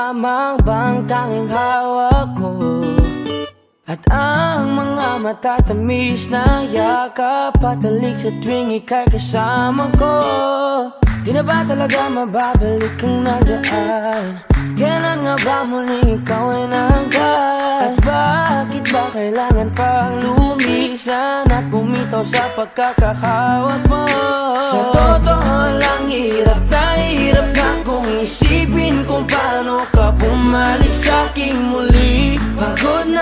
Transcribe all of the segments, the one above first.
lamang bang tanging hawak ko? At ang mga matatamis na yakap patalik sa tuwing ika'y kasama ko. Di na ba talaga mababalik ang nagaan? Kailan nga ba muling ikaw ay nangkat? At bakit ba kailangan pang lumisan at bumitaw sa pagkakahawak mo? Sa totoo lang hirap na kung isipin kung paano ka bumalik sa'king muli. Pagod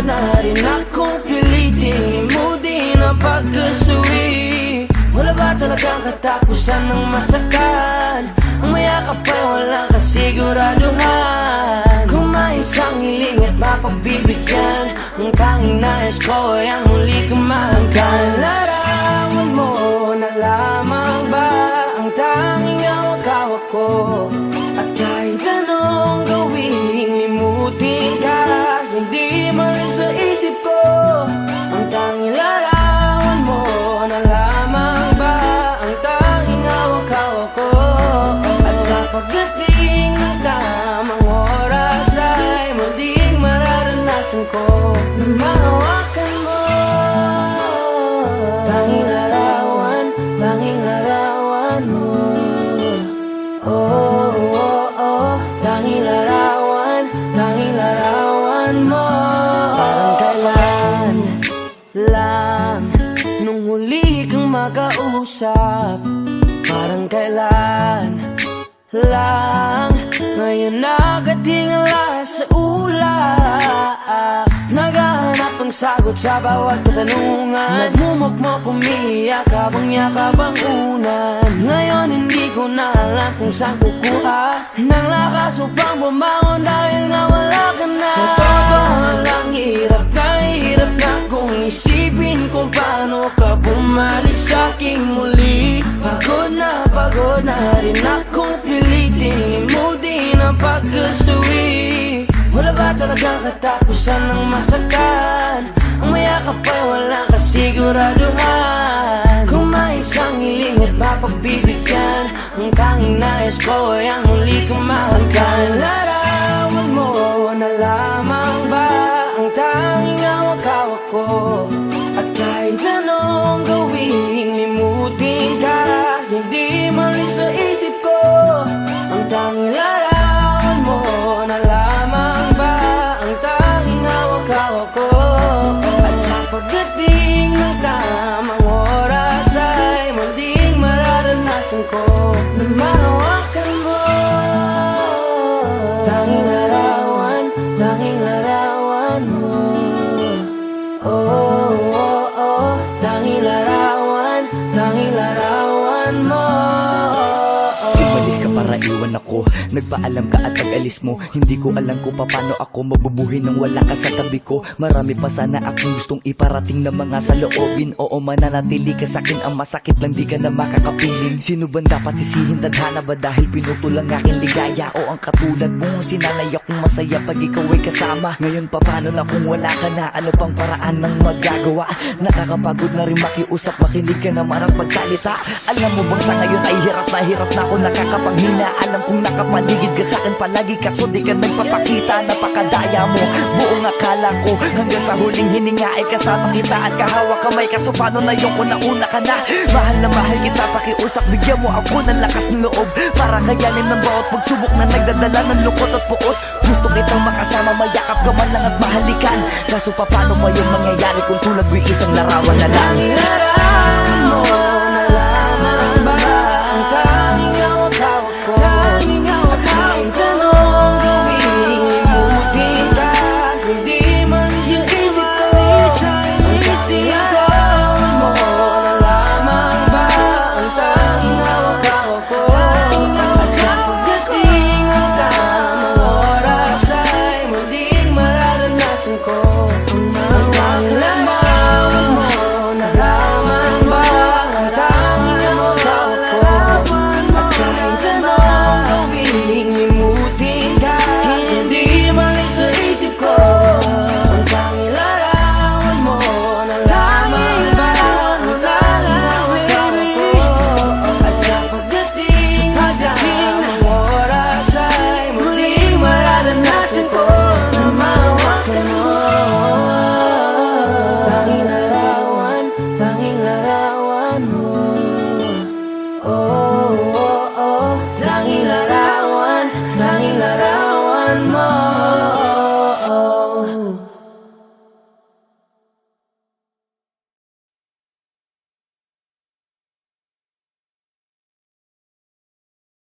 na rin akong pilitin imutin ang pagkasuwi. Wala ba talagang katapusan ng masakan? Ang mayakap ay walang kasiguraduhan. Kung may isang hiling at mapagbibigyan, ang tanging nais ko ay ang muli kang mahanggan. Larawan mo na lamang ba ang tanging hawak-hawak ko? At kahit anong gawin, limutin ka, hindi malis sa isip ko. Ang tanging larawan mo na lamang ba ang tanging hawak-hawak ko? At sa pagdating ng tamang oras ay muling mararanasan ko na mahawakan mo. Tanging larawan mo. Oh, oh, oh. Tanging larawan mo. Parang kailan lang nung huli kang makausap. Parang kailan lang ngayon nakatingala sa ulap. Naghahanap ng sagot sa bawat katanungan. Nagmumukmok umiiyak habang yakap ang unan. Ngayon hindi ko na alam kung saan kukuha ng lakas upang bumangon dahil nga wala ka na. Sa totoo lang hirap na kung isipin kung paano ka bumalik sa'king muli. Pagod na rin akong pilitin imutin ang pagkasuwi. Wala ba talagang katapusan ng masakan? Ang mayakap ay walang kasiguraduhan. Kung may isang hiling at mapagbibigyan, ang tanging nais ko ay ang muli kang mahanggan. Larawan mo na lamang ba ang tanging hawak-hawak ko? At kahit anong gawin, limutin ka, hindi malis sa isip ko. Ang tanging larawan mo na lamang ba ang tanging hawak-hawak ko? At sa pagdating ng tamang oras ay muling mararanasan ko na mahawakan mo. Tanging larawan mo. Oh, oh, oh. Tanging larawan mo. Ibalis ka para iwan ako. Nagpaalam ka at nag-alis mo. Hindi ko alam kung paano ako mabubuhay nang wala ka sa tabi ko. Marami pa sana akong gustong iparating na mga saloobin. Oo, mananatili ka sa'kin, ang masakit lang di ka na makakapiling. Sino ba dapat sisihin? Tadhana ba dahil pinutol ang aking ligaya? O ang katulad mo, sinanay akong masaya pag ikaw ay kasama. Ngayon pa paano na kung wala ka na? Ano pang paraan ng magagawa? Nakakapagod na rin makiusap, makinig ka naman at magsalita. Alam mo bang sa ngayon ay hirap na ako nakakapanghina. Alam kong nakapaligid ka sa'kin palagi, kaso di ka nagpapakita. Napakadaya mo, buong akala ko hanggang sa huling hininga ay kasama kita at kahawak kamay. Kaso paano na yung una ka na? Mahal na mahal kita, pakiusap, bigyan mo ako ng lakas ng loob para kayanin ng bawat pagsubok na nagdadala ng lungkot at puot. Gusto kitang makasama, mayakap ka man lang at mahalikan. Kaso paano pa yung mangyayari kung tulad mo'y isang larawan na lang? Larawan mo na lamang ba ang tanging hawak-hawak ko? Kahit anong gawin, limutin ka, hindi malis yung isip ko. Ang tanging larawan mo na lamang ba ang tanging hawak-hawak ko? At sa pagdating ng tamang oras ay muling mararanasan ko ang tanging larawan mo na lamang ba ang mo